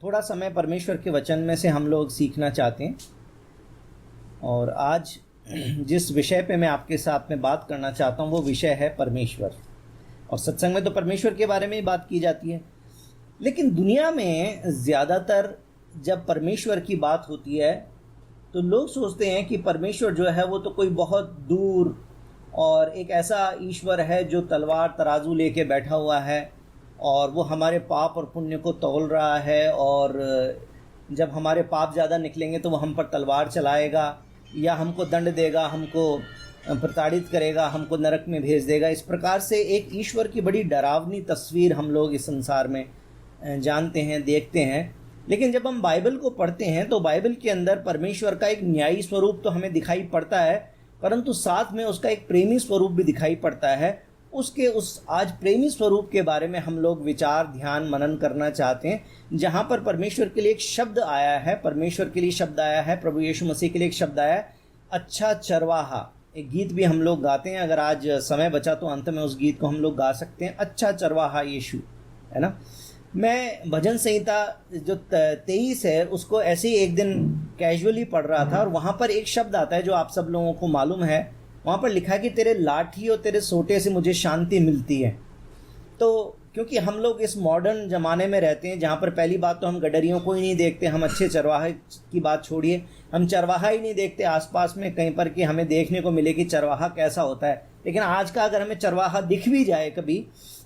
थोड़ा समय परमेश्वर के वचन में से हम लोग सीखना चाहते हैं। और आज जिस विषय पे मैं आपके साथ में बात करना चाहता हूँ वो विषय है परमेश्वर। और सत्संग में तो परमेश्वर के बारे में ही बात की जाती है, लेकिन दुनिया में ज़्यादातर जब परमेश्वर की बात होती है तो लोग सोचते हैं कि परमेश्वर जो है वो तो कोई बहुत दूर और एक ऐसा ईश्वर है जो तलवार तराजू लेके बैठा हुआ है और वो हमारे पाप और पुण्य को तौल रहा है, और जब हमारे पाप ज़्यादा निकलेंगे तो वो हम पर तलवार चलाएगा या हमको दंड देगा, हमको प्रताड़ित करेगा, हमको नरक में भेज देगा। इस प्रकार से एक ईश्वर की बड़ी डरावनी तस्वीर हम लोग इस संसार में जानते हैं, देखते हैं। लेकिन जब हम बाइबल को पढ़ते हैं तो बाइबल के अंदर परमेश्वर का एक न्यायी स्वरूप तो हमें दिखाई पड़ता है, परंतु साथ में उसका एक प्रेमी स्वरूप भी दिखाई पड़ता है। उस आज प्रेमी स्वरूप के बारे में हम लोग विचार, ध्यान, मनन करना चाहते हैं, जहाँ पर परमेश्वर के लिए एक शब्द आया है, परमेश्वर के लिए शब्द आया है, प्रभु यीशु मसीह के लिए एक शब्द आया है, अच्छा चरवाहा। एक गीत भी हम लोग गाते हैं, अगर आज समय बचा तो अंत में उस गीत को हम लोग गा सकते हैं, अच्छा चरवाहा यीशु, है ना। मैं भजन संहिता जो 23 है उसको ऐसे ही एक दिन कैजुअली पढ़ रहा था और वहाँ पर एक शब्द आता है जो आप सब लोगों को मालूम है। वहाँ पर लिखा है कि तेरे लाठी और तेरे सोटे से मुझे शांति मिलती है। तो क्योंकि हम लोग इस मॉडर्न ज़माने में रहते हैं जहाँ पर पहली बात तो हम गडरियों को ही नहीं देखते, हम अच्छे चरवाहे की बात छोड़िए, हम चरवाहा ही नहीं देखते आसपास में कहीं पर कि हमें देखने को मिले कि चरवाहा कैसा होता है। लेकिन आज का अगर हमें चरवाहा दिख भी जाए कभी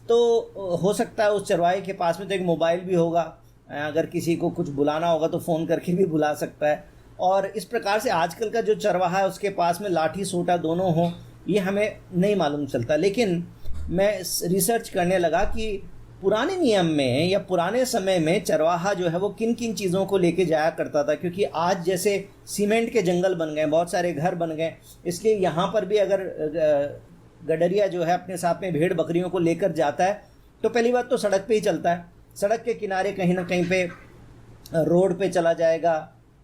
तो हो सकता है उस चरवाहे के पास में तो एक मोबाइल भी होगा, अगर किसी को कुछ बुलाना होगा तो फ़ोन करके भी बुला सकता है। और इस प्रकार से आजकल का जो चरवाहा है उसके पास में लाठी सोटा दोनों हो, ये हमें नहीं मालूम चलता। लेकिन मैं रिसर्च करने लगा कि पुराने नियम में या पुराने समय में चरवाहा जो है वो किन किन चीज़ों को लेके जाया करता था। क्योंकि आज जैसे सीमेंट के जंगल बन गए, बहुत सारे घर बन गए, इसलिए यहाँ पर भी अगर गडरिया जो है अपने साथ में भेड़ बकरियों को लेकर जाता है तो पहली बात तो सड़क पे ही चलता है, सड़क के किनारे कहीं ना कहीं पे रोड पे चला जाएगा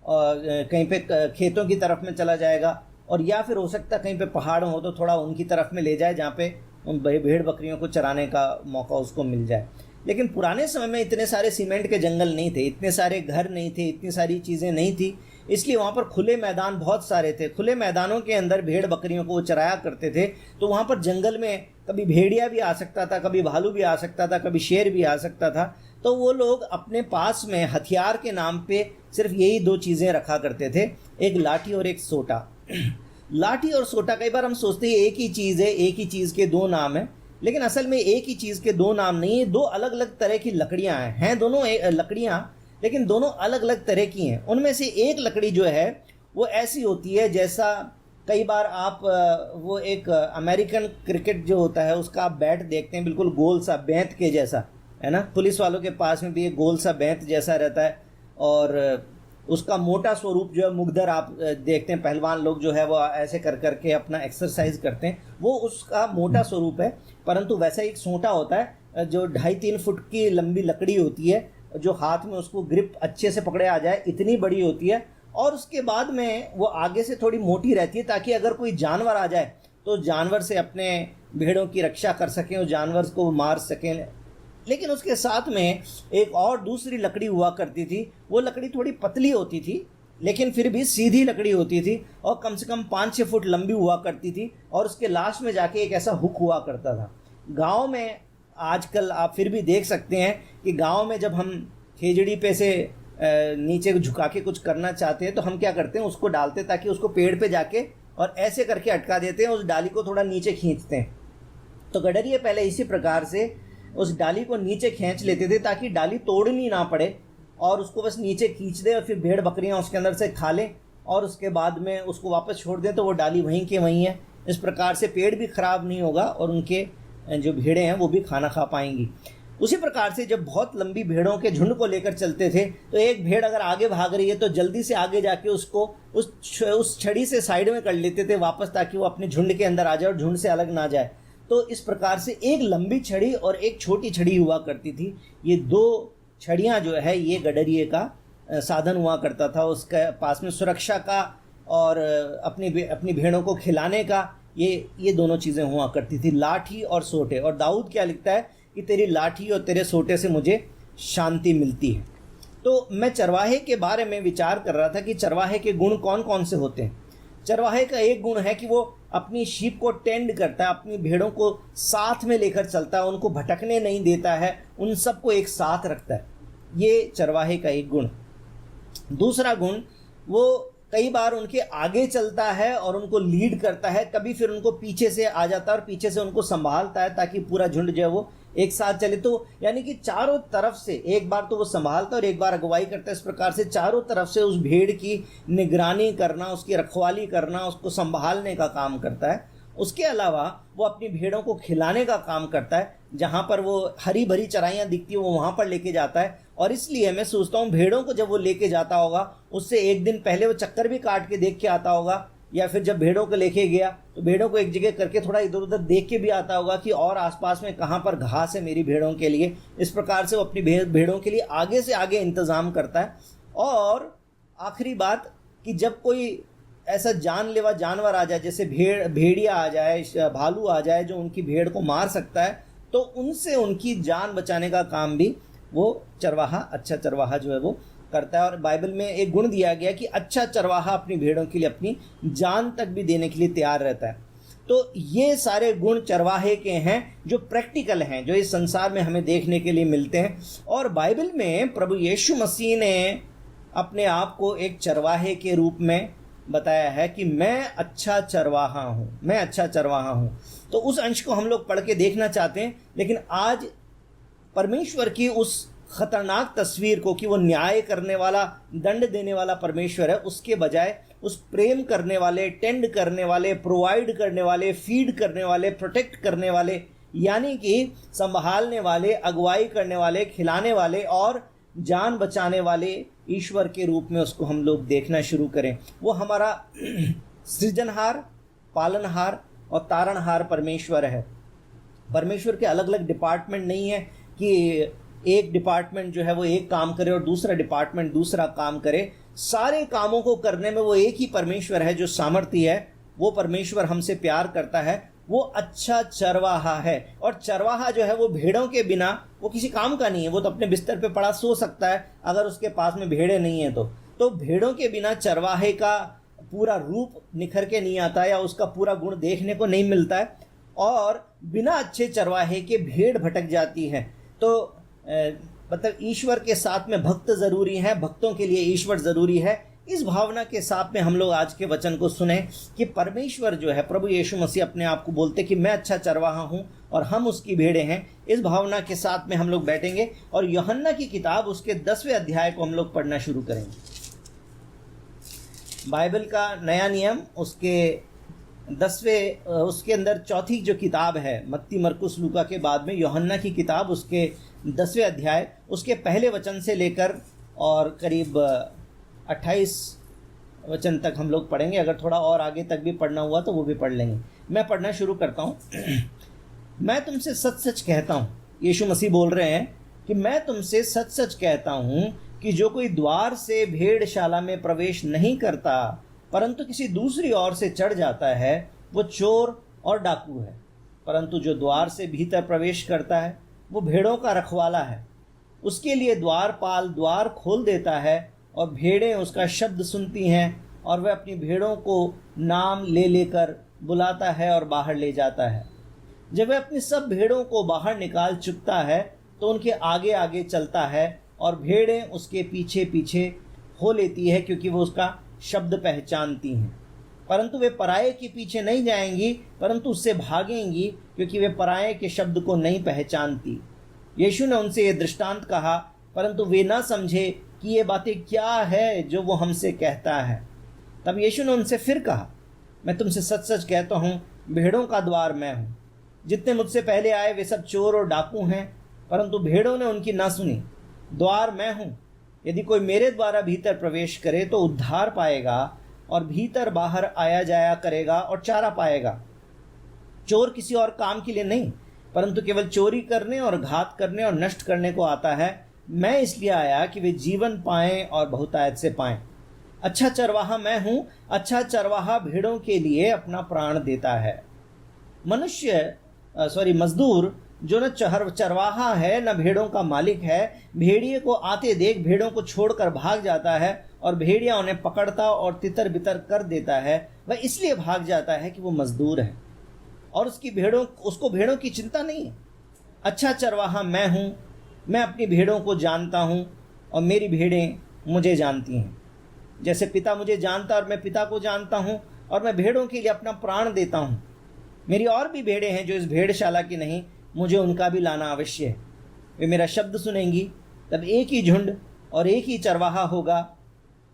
और कहीं पे खेतों की तरफ में चला जाएगा, और या फिर हो सकता है कहीं पे पहाड़ हो तो थोड़ा उनकी तरफ में ले जाए जहाँ पे उन भेड़ बकरियों को चराने का मौका उसको मिल जाए। लेकिन पुराने समय में इतने सारे सीमेंट के जंगल नहीं थे, इतने सारे घर नहीं थे, इतनी सारी चीज़ें नहीं थी, इसलिए वहाँ पर खुले मैदान बहुत सारे थे। खुले मैदानों के अंदर भेड़ बकरियों को वो चराया करते थे। तो वहाँ पर जंगल में कभी भेड़िया भी आ सकता था, कभी भालू भी आ सकता था, कभी शेर भी आ सकता था। तो वो लोग अपने पास में हथियार के नाम पे सिर्फ यही दो चीज़ें रखा करते थे, एक लाठी और एक सोटा। लाठी और सोटा, कई बार हम सोचते हैं एक ही चीज़ है, एक ही चीज़ के दो नाम हैं, लेकिन असल में एक ही चीज़ के दो नाम नहीं है, दो अलग अलग तरह की लकड़ियाँ हैं दोनों लकड़ियाँ, लेकिन दोनों अलग अलग तरह की हैं। उनमें से एक लकड़ी जो है वो ऐसी होती है जैसा कई बार आप वो एक अमेरिकन क्रिकेट जो होता है उसका आप बैट देखते हैं, बिल्कुल गोल सा बेंत के जैसा, है ना। पुलिस वालों के पास में भी एक गोल सा बेंत जैसा रहता है और उसका मोटा स्वरूप जो है मुगदर आप देखते हैं, पहलवान लोग जो है वो ऐसे कर करके अपना एक्सरसाइज करते हैं, वो उसका मोटा स्वरूप है। परंतु वैसा एक सोंटा होता है जो 2.5-3 फुट की लंबी लकड़ी होती है, जो हाथ में उसको ग्रिप अच्छे से पकड़े आ जाए इतनी बड़ी होती है, और उसके बाद में वो आगे से थोड़ी मोटी रहती है ताकि अगर कोई जानवर आ जाए तो जानवर से अपने भेड़ों की रक्षा कर सकें, उस जानवर को मार सकें। लेकिन उसके साथ में एक और दूसरी लकड़ी हुआ करती थी, वो लकड़ी थोड़ी पतली होती थी लेकिन फिर भी सीधी लकड़ी होती थी और कम से कम 5-6 फुट लंबी हुआ करती थी, और उसके लास्ट में जाके एक ऐसा हुक हुआ करता था। गांव में आजकल आप फिर भी देख सकते हैं कि गांव में जब हम खेजड़ी पे से नीचे झुका के कुछ करना चाहते हैं तो हम क्या करते हैं, उसको डालते ताकि उसको पेड़ पे जाके और ऐसे करके अटका देते हैं, उस डाली को थोड़ा नीचे खींचते हैं। तो गडरिये पहले इसी प्रकार से उस डाली को नीचे खींच लेते थे ताकि डाली तोड़नी ना पड़े, और उसको बस नीचे खींच दे और फिर भेड़ बकरियां उसके अंदर से खा लें और उसके बाद में उसको वापस छोड़ दें तो वो डाली वहीं के वहीं है। इस प्रकार से पेड़ भी ख़राब नहीं होगा और उनके जो भेड़ें हैं वो भी खाना खा पाएंगी। उसी प्रकार से जब बहुत लंबी भेड़ों के झुंड को लेकर चलते थे तो एक भेड़ अगर आगे भाग रही है तो जल्दी से आगे जाके उसको उस छड़ी से साइड में कर लेते थे वापस, ताकि वो अपने झुंड के अंदर आ जाए और झुंड से अलग ना जाए। तो इस प्रकार से एक लंबी छड़ी और एक छोटी छड़ी हुआ करती थी। ये दो छड़ियाँ जो है ये गडरिये का साधन हुआ करता था, उसके पास में सुरक्षा का और अपनी भेड़ों को खिलाने का, ये दोनों चीज़ें हुआ करती थी, लाठी और सोटे। और दाऊद क्या लिखता है कि तेरी लाठी और तेरे सोटे से मुझे शांति मिलती है। तो मैं चरवाहे के बारे में विचार कर रहा था कि चरवाहे के गुण कौन कौन से होते हैं। चरवाहे का एक गुण है कि वो अपनी शीप को टेंड करता है, अपनी भेड़ों को साथ में लेकर चलता है, उनको भटकने नहीं देता है, उन सबको एक साथ रखता है। ये चरवाहे का एक गुण। दूसरा गुण, वो कई बार उनके आगे चलता है और उनको लीड करता है, कभी फिर उनको पीछे से आ जाता है और पीछे से उनको संभालता है ताकि पूरा झुंड जो है वो एक साथ चले। तो यानी कि चारों तरफ से एक बार तो वो संभालता है और एक बार अगुवाई करता है। इस प्रकार से चारों तरफ से उस भेड़ की निगरानी करना, उसकी रखवाली करना, उसको संभालने का काम करता है। उसके अलावा वो अपनी भेड़ों को खिलाने का काम करता है। जहाँ पर वो हरी भरी चराइयाँ दिखती है वो वहाँ पर लेके जाता है। और इसलिए मैं सोचता हूँ भेड़ों को जब वो लेके जाता होगा उससे एक दिन पहले वो चक्कर भी काट के देख के आता होगा, या फिर जब भेड़ों को लेके गया तो भेड़ों को एक जगह करके थोड़ा इधर उधर देख के भी आता होगा कि और आसपास में कहाँ पर घास है मेरी भेड़ों के लिए। इस प्रकार से वो अपनी भेड़ों के लिए आगे से आगे इंतज़ाम करता है। और आखिरी बात कि जब कोई ऐसा जानलेवा जानवर आ जाए, जैसे भेड़िया आ जाए, भालू आ जाए जो उनकी भेड़ को मार सकता है, तो उनसे उनकी जान बचाने का काम भी वो चरवाहा, अच्छा चरवाहा जो है वो करता है। और बाइबल में एक गुण दिया गया कि अच्छा चरवाहा अपनी भेड़ों के लिए अपनी जान तक भी देने के लिए तैयार रहता है। तो ये सारे गुण चरवाहे के हैं जो प्रैक्टिकल हैं, जो इस संसार में हमें देखने के लिए मिलते हैं। और बाइबल में प्रभु यीशु मसीह ने अपने आप को एक चरवाहे के रूप में बताया है कि मैं अच्छा चरवाहा हूँ, मैं अच्छा चरवाहा हूँ। तो उस अंश को हम लोग पढ़ के देखना चाहते हैं। लेकिन आज परमेश्वर की उस खतरनाक तस्वीर को कि वो न्याय करने वाला, दंड देने वाला परमेश्वर है, उसके बजाय उस प्रेम करने वाले, टेंड करने वाले, प्रोवाइड करने वाले, फीड करने वाले, प्रोटेक्ट करने वाले, यानी कि संभालने वाले, अगुवाई करने वाले, खिलाने वाले और जान बचाने वाले ईश्वर के रूप में उसको हम लोग देखना शुरू करें। वो हमारा सृजनहार, पालनहार और तारणहार परमेश्वर है। परमेश्वर के अलग अलग डिपार्टमेंट नहीं है कि एक डिपार्टमेंट जो है वो एक काम करे और दूसरा डिपार्टमेंट दूसरा काम करे। सारे कामों को करने में वो एक ही परमेश्वर है जो सामर्थ्य है। वो परमेश्वर हमसे प्यार करता है। वो अच्छा चरवाहा है। और चरवाहा जो है वो भेड़ों के बिना वो किसी काम का नहीं है। वो तो अपने बिस्तर पे पड़ा सो सकता है अगर उसके पास में भेड़ें नहीं है तो भेड़ों के बिना चरवाहे का पूरा रूप निखर के नहीं आता या उसका पूरा गुण देखने को नहीं मिलता है। और बिना अच्छे चरवाहे के भेड़ भटक जाती है। तो मतलब ईश्वर के साथ में भक्त ज़रूरी है, भक्तों के लिए ईश्वर ज़रूरी है। इस भावना के साथ में हम लोग आज के वचन को सुने कि परमेश्वर जो है, प्रभु यीशु मसीह अपने आप को बोलते कि मैं अच्छा चरवाहा हूँ और हम उसकी भेड़ें हैं। इस भावना के साथ में हम लोग बैठेंगे और यूहन्ना की किताब उसके 10वें अध्याय को हम लोग पढ़ना शुरू करेंगे। बाइबल का नया नियम उसके 10वें, उसके अंदर चौथी जो किताब है, मत्ती मरकुस लूका के बाद में यूहन्ना की किताब उसके 10वें अध्याय उसके पहले वचन से लेकर और करीब 28 वचन तक हम लोग पढ़ेंगे। अगर थोड़ा और आगे तक भी पढ़ना हुआ तो वो भी पढ़ लेंगे। मैं पढ़ना शुरू करता हूँ। मैं तुमसे सच सच कहता हूँ, यीशु मसीह बोल रहे हैं कि मैं तुमसे सच सच कहता हूँ कि जो कोई द्वार से भेड़शाला में प्रवेश नहीं करता परंतु किसी दूसरी ओर से चढ़ जाता है वो चोर और डाकू है। परंतु जो द्वार से भीतर प्रवेश करता है वो भेड़ों का रखवाला है। उसके लिए द्वारपाल द्वार खोल देता है और भेड़ें उसका शब्द सुनती हैं और वह अपनी भेड़ों को नाम ले लेकर बुलाता है और बाहर ले जाता है। जब वह अपनी सब भेड़ों को बाहर निकाल चुकता है तो उनके आगे आगे चलता है और भेड़ें उसके पीछे पीछे हो लेती है क्योंकि वो उसका शब्द पहचानती हैं। परंतु वे पराये के पीछे नहीं जाएंगी परंतु उससे भागेंगी क्योंकि वे पराये के शब्द को नहीं पहचानती। यीशु ने उनसे ये दृष्टांत कहा परंतु वे ना समझे कि ये बातें क्या है जो वो हमसे कहता है। तब यीशु ने उनसे फिर कहा, मैं तुमसे सच सच कहता हूँ, भेड़ों का द्वार मैं हूँ। जितने मुझसे पहले आए वे सब चोर और डाकू हैं परंतु भेड़ों ने उनकी ना सुनी। द्वार मैं हूँ। यदि कोई मेरे द्वारा भीतर प्रवेश करे तो उद्धार पाएगा और भीतर बाहर आया जाया करेगा और चारा पाएगा। चोर किसी और काम के लिए नहीं परंतु केवल चोरी करने और घात करने और नष्ट करने को आता है। मैं इसलिए आया कि वे जीवन पाएं और बहुतायत से पाएं। अच्छा चरवाहा मैं हूँ। अच्छा चरवाहा भेड़ों के लिए अपना प्राण देता है। मजदूर जो न चरवाहा है न भेड़ों का मालिक है, भेड़िए को आते देख भेड़ों को छोड़कर भाग जाता है और भेड़िया उन्हें पकड़ता और तितर बितर कर देता है। वह इसलिए भाग जाता है कि वो मजदूर है और उसको भेड़ों की चिंता नहीं है। अच्छा चरवाहा मैं हूँ, मैं अपनी भेड़ों को जानता हूँ और मेरी भेड़ें मुझे जानती हैं। जैसे पिता मुझे जानता और मैं पिता को जानता हूँ और मैं भेड़ों के लिए अपना प्राण देता हूँ। मेरी और भी भेड़ें हैं जो इस भेड़शाला की नहीं, मुझे उनका भी लाना अवश्य है। वे मेरा शब्द सुनेंगी, तब एक ही झुंड और एक ही चरवाहा होगा।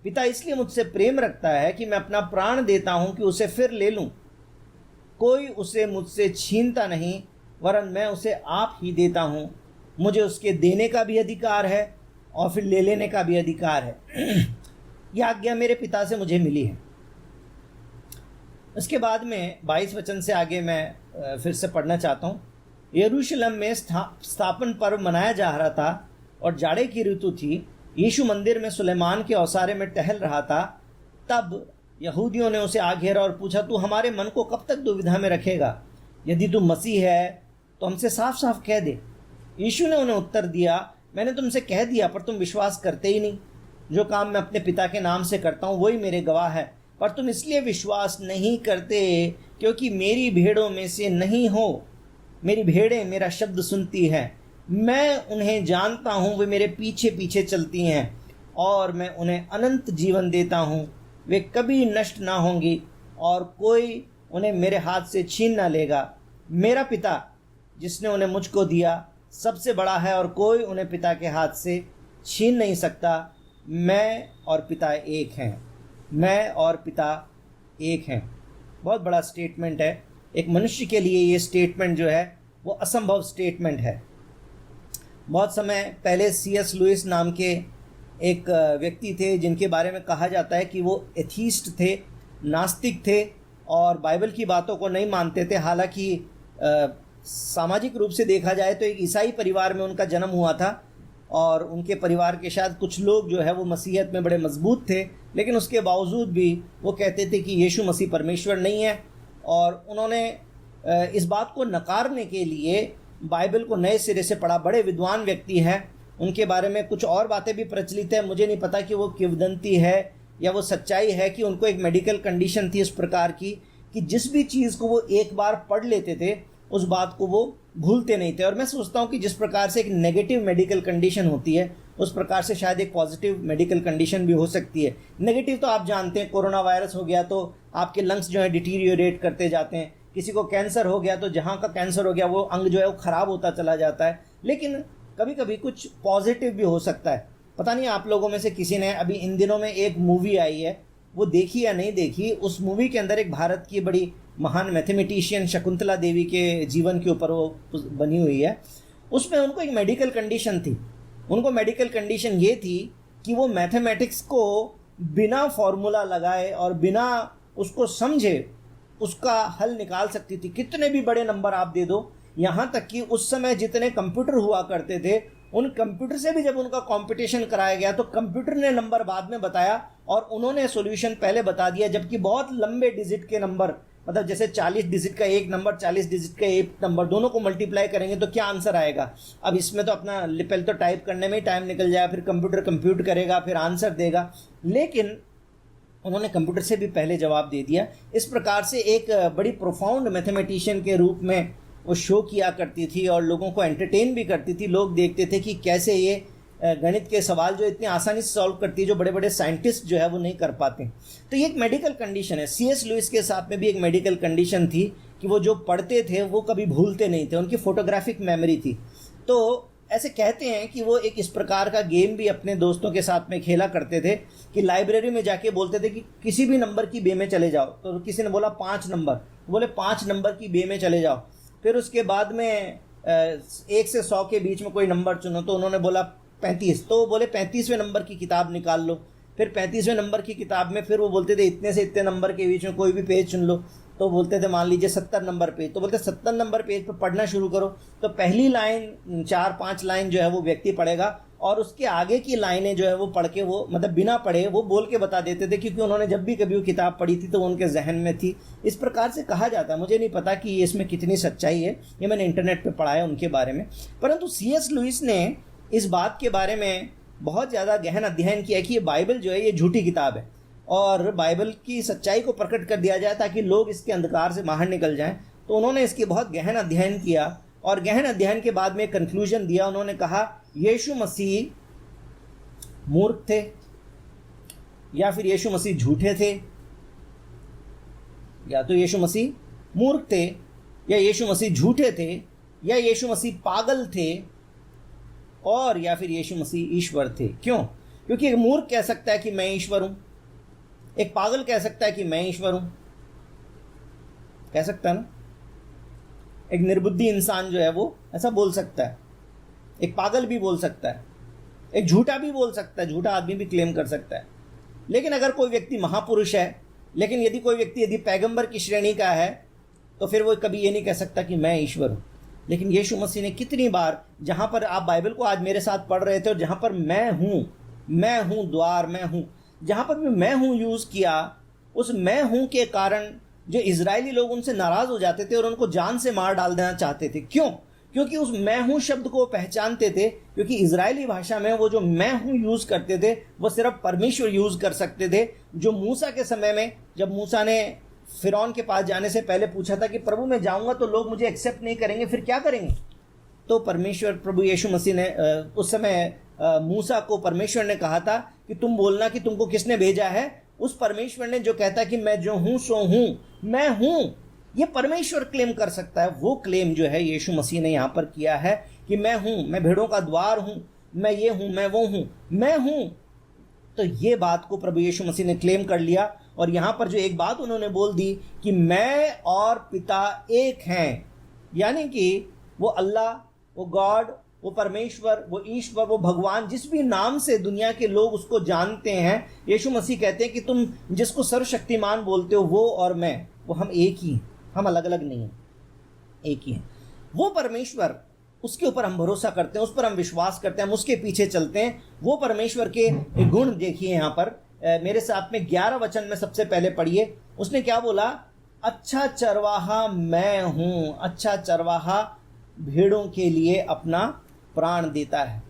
पिता इसलिए मुझसे प्रेम रखता है कि मैं अपना प्राण देता हूँ कि उसे फिर ले लूँ। कोई उसे मुझसे छीनता नहीं, वरन मैं उसे आप ही देता हूँ। मुझे उसके देने का भी अधिकार है और फिर ले लेने का भी अधिकार है। यह आज्ञा मेरे पिता से मुझे मिली है। उसके बाद में 22 वचन से आगे मैं फिर से पढ़ना चाहता हूँ। यरूशलेम में स्थापन पर्व मनाया जा रहा था और जाड़े की ऋतु थी। यीशु मंदिर में सुलेमान के औसारे में टहल रहा था। तब यहूदियों ने उसे आ घेरा और पूछा, तू हमारे मन को कब तक दुविधा में रखेगा? यदि तू मसीह है तो हमसे साफ साफ कह दे। यीशु ने उन्हें उत्तर दिया, मैंने तुमसे कह दिया पर तुम विश्वास करते ही नहीं। जो काम मैं अपने पिता के नाम से करता हूँ वही मेरे गवाह है, पर तुम इसलिए विश्वास नहीं करते क्योंकि मेरी भेड़ों में से नहीं हो। मेरी भेड़ें मेरा शब्द सुनती हैं, मैं उन्हें जानता हूँ, वे मेरे पीछे पीछे चलती हैं और मैं उन्हें अनंत जीवन देता हूँ। वे कभी नष्ट ना होंगी और कोई उन्हें मेरे हाथ से छीन ना लेगा। मेरा पिता जिसने उन्हें मुझको दिया सबसे बड़ा है और कोई उन्हें पिता के हाथ से छीन नहीं सकता। मैं और पिता एक हैं, मैं और पिता एक हैं। बहुत बड़ा स्टेटमेंट है। एक मनुष्य के लिए ये स्टेटमेंट जो है वो असंभव स्टेटमेंट है। बहुत समय पहले C.S. लुइस नाम के एक व्यक्ति थे जिनके बारे में कहा जाता है कि वो एथीस्ट थे, नास्तिक थे और बाइबल की बातों को नहीं मानते थे। हालांकि सामाजिक रूप से देखा जाए तो एक ईसाई परिवार में उनका जन्म हुआ था और उनके परिवार के शायद कुछ लोग जो है वो मसीहत में बड़े मजबूत थे, लेकिन उसके बावजूद भी वो कहते थे कि यीशु मसीह परमेश्वर नहीं है। और उन्होंने इस बात को नकारने के लिए बाइबल को नए सिरे से पढ़ा। बड़े विद्वान व्यक्ति हैं, उनके बारे में कुछ और बातें भी प्रचलित है। मुझे नहीं पता कि वो किंवदंती है या वो सच्चाई है कि उनको एक मेडिकल कंडीशन थी इस प्रकार की कि जिस भी चीज़ को वो एक बार पढ़ लेते थे उस बात को वो भूलते नहीं थे। और मैं सोचता हूँ कि जिस प्रकार से एक नेगेटिव मेडिकल कंडीशन होती है उस प्रकार से शायद एक पॉजिटिव मेडिकल कंडीशन भी हो सकती है। नेगेटिव तो आप जानते हैं, कोरोना वायरस हो गया तो आपके लंग्स जो है डिटीरियोरेट करते जाते हैं। किसी को कैंसर हो गया तो जहाँ का कैंसर हो गया वो अंग जो है वो ख़राब होता चला जाता है। लेकिन कभी कभी कुछ पॉजिटिव भी हो सकता है। पता नहीं आप लोगों में से किसी ने अभी इन दिनों में एक मूवी आई है, वो देखी या नहीं देखी। उस मूवी के अंदर एक भारत की बड़ी महान मैथमेटिशियन शकुंतला देवी के जीवन के ऊपर वो बनी हुई है। उसमें उनको एक मेडिकल कंडीशन थी। उनको मेडिकल कंडीशन ये थी कि वो मैथमेटिक्स को बिना फॉर्मूला लगाए और बिना उसको समझे उसका हल निकाल सकती थी। कितने भी बड़े नंबर आप दे दो, यहाँ तक कि उस समय जितने कंप्यूटर हुआ करते थे उन कंप्यूटर से भी जब उनका कंपटीशन कराया गया तो कंप्यूटर ने नंबर बाद में बताया और उन्होंने सॉल्यूशन पहले बता दिया। जबकि बहुत लंबे डिजिट के नंबर, मतलब जैसे 40 डिजिट का एक नंबर, 40 डिजिट का एक नंबर, दोनों को मल्टीप्लाई करेंगे तो क्या आंसर आएगा। अब इसमें तो अपना पहले तो टाइप करने में ही टाइम निकल जाएगा, फिर कंप्यूटर कंप्यूट करेगा, फिर आंसर देगा। लेकिन उन्होंने कंप्यूटर से भी पहले जवाब दे दिया। इस प्रकार से एक बड़ी प्रोफाउंड मैथमेटिशियन के रूप में वो शो किया करती थी और लोगों को एंटरटेन भी करती थी। लोग देखते थे कि कैसे ये गणित के सवाल जो इतनी आसानी से सॉल्व करती है, जो बड़े बड़े साइंटिस्ट जो है वो नहीं कर पाते। तो ये एक मेडिकल कंडीशन है। C.S. लुइस के साथ में भी एक मेडिकल कंडीशन थी कि वो जो पढ़ते थे वो कभी भूलते नहीं थे, उनकी फोटोग्राफिक मेमोरी थी। तो ऐसे कहते हैं कि वो एक इस प्रकार का गेम भी अपने दोस्तों के साथ में खेला करते थे कि लाइब्रेरी में जाके बोलते थे कि किसी भी नंबर की बे में चले जाओ। तो किसी ने बोला 5 नंबर, बोले 5 नंबर की बे में चले जाओ। फिर उसके बाद में 1 से 100 के बीच में कोई नंबर चुनो, तो उन्होंने बोला 35, तो बोले 35वें नंबर की किताब निकाल लो। फिर 35वें नंबर की किताब में फिर वो बोलते थे इतने से इतने नंबर के बीच में कोई भी पेज चुन लो। तो बोलते थे मान लीजिए 70 नंबर पेज, तो बोलते 70 नंबर पेज पर पढ़ना शुरू करो। तो पहली लाइन 4-5 लाइन जो है वो व्यक्ति पढ़ेगा और उसके आगे की लाइनें जो है वो पढ़ के वो मतलब बिना पढ़े वो बोल के बता देते थे, क्योंकि उन्होंने जब भी कभी वो किताब पढ़ी थी तो वो उनके जहन में थी। इस प्रकार से कहा जाता है। मुझे नहीं पता कि इसमें कितनी सच्चाई है, ये मैंने इंटरनेट पे पढ़ा है उनके बारे में। परंतु C.S. लुइस ने इस बात के बारे में बहुत ज़्यादा गहन अध्ययन किया कि ये बाइबल जो है ये झूठी किताब है और बाइबल की सच्चाई को प्रकट कर दिया जाए ताकि लोग इसके अंधकार से बाहर निकल जाएं। तो उन्होंने इसकी बहुत गहन अध्ययन किया और गहन अध्ययन के बाद में कंक्लूजन दिया। उन्होंने कहा यीशु मसीह मूर्ख थे, या फिर यीशु मसीह झूठे थे, या तो यीशु मसीह मूर्ख थे, या यीशु मसीह झूठे थे, या यीशु मसीह पागल थे, और या फिर यीशु मसीह ईश्वर थे। क्यों? क्योंकि एक मूर्ख कह सकता है कि मैं ईश्वर हूं, एक पागल कह सकता है कि मैं ईश्वर हूं, कह सकता है ना। एक निर्बुद्धि इंसान जो है वो ऐसा बोल सकता है, एक पागल भी बोल सकता है, एक झूठा भी बोल सकता है, झूठा आदमी भी क्लेम कर सकता है। लेकिन अगर कोई व्यक्ति महापुरुष है, लेकिन यदि कोई व्यक्ति यदि पैगंबर की श्रेणी का है, तो फिर वो कभी ये नहीं कह सकता कि मैं ईश्वर हूं। लेकिन यीशु मसीह ने कितनी बार, जहां पर आप बाइबल को आज मेरे साथ पढ़ रहे थे और जहां पर मैं हूं द्वार, मैं हूं, जहां पर भी मैं हूं यूज किया, उस मैं हूं के कारण जो इजरायली लोग उनसे नाराज हो जाते थे और उनको जान से मार डाल देना चाहते थे। क्यों? क्योंकि उस मैं हूं शब्द को पहचानते थे, क्योंकि इजरायली भाषा में वो जो मैं हूं यूज करते थे वो सिर्फ परमेश्वर यूज कर सकते थे। जो मूसा के समय में, जब मूसा ने फिरौन के पास जाने से पहले पूछा था कि प्रभु मैं जाऊंगा तो लोग मुझे एक्सेप्ट नहीं करेंगे, फिर क्या करेंगे? तो परमेश्वर प्रभु यीशु मसीह ने उस समय मूसा को परमेश्वर ने कहा था कि तुम बोलना कि तुमको किसने भेजा है। उस परमेश्वर ने जो कहता है कि मैं जो हूं सो हूं, मैं हूं, ये परमेश्वर क्लेम कर सकता है। वो क्लेम जो है यीशु मसीह ने यहां पर किया है कि मैं हूं, मैं भेड़ों का द्वार हूं, मैं ये हूं, मैं वो हूं, मैं हूं। तो ये बात को प्रभु यीशु मसीह ने क्लेम कर लिया। और यहां पर जो एक बात उन्होंने बोल दी कि मैं और पिता एक हैं, यानी कि वो अल्लाह, वो गॉड, वो परमेश्वर, वो ईश्वर, वो भगवान, जिस भी नाम से दुनिया के लोग उसको जानते हैं, यीशु मसीह कहते हैं कि तुम जिसको सर्वशक्तिमान बोलते हो वो और मैं, वो हम एक ही हैं, हम अलग अलग नहीं हैं, एक ही हैं। वो परमेश्वर, उसके ऊपर हम भरोसा करते हैं, उस पर हम विश्वास करते हैं, हम उसके पीछे चलते हैं। वो परमेश्वर के गुण देखिए यहाँ पर मेरे साथ में 11 वचन में सबसे पहले पढ़िए। उसने क्या बोला? अच्छा चरवाहा मैं हूं, अच्छा चरवाहा भेड़ों के लिए अपना प्राण देता है।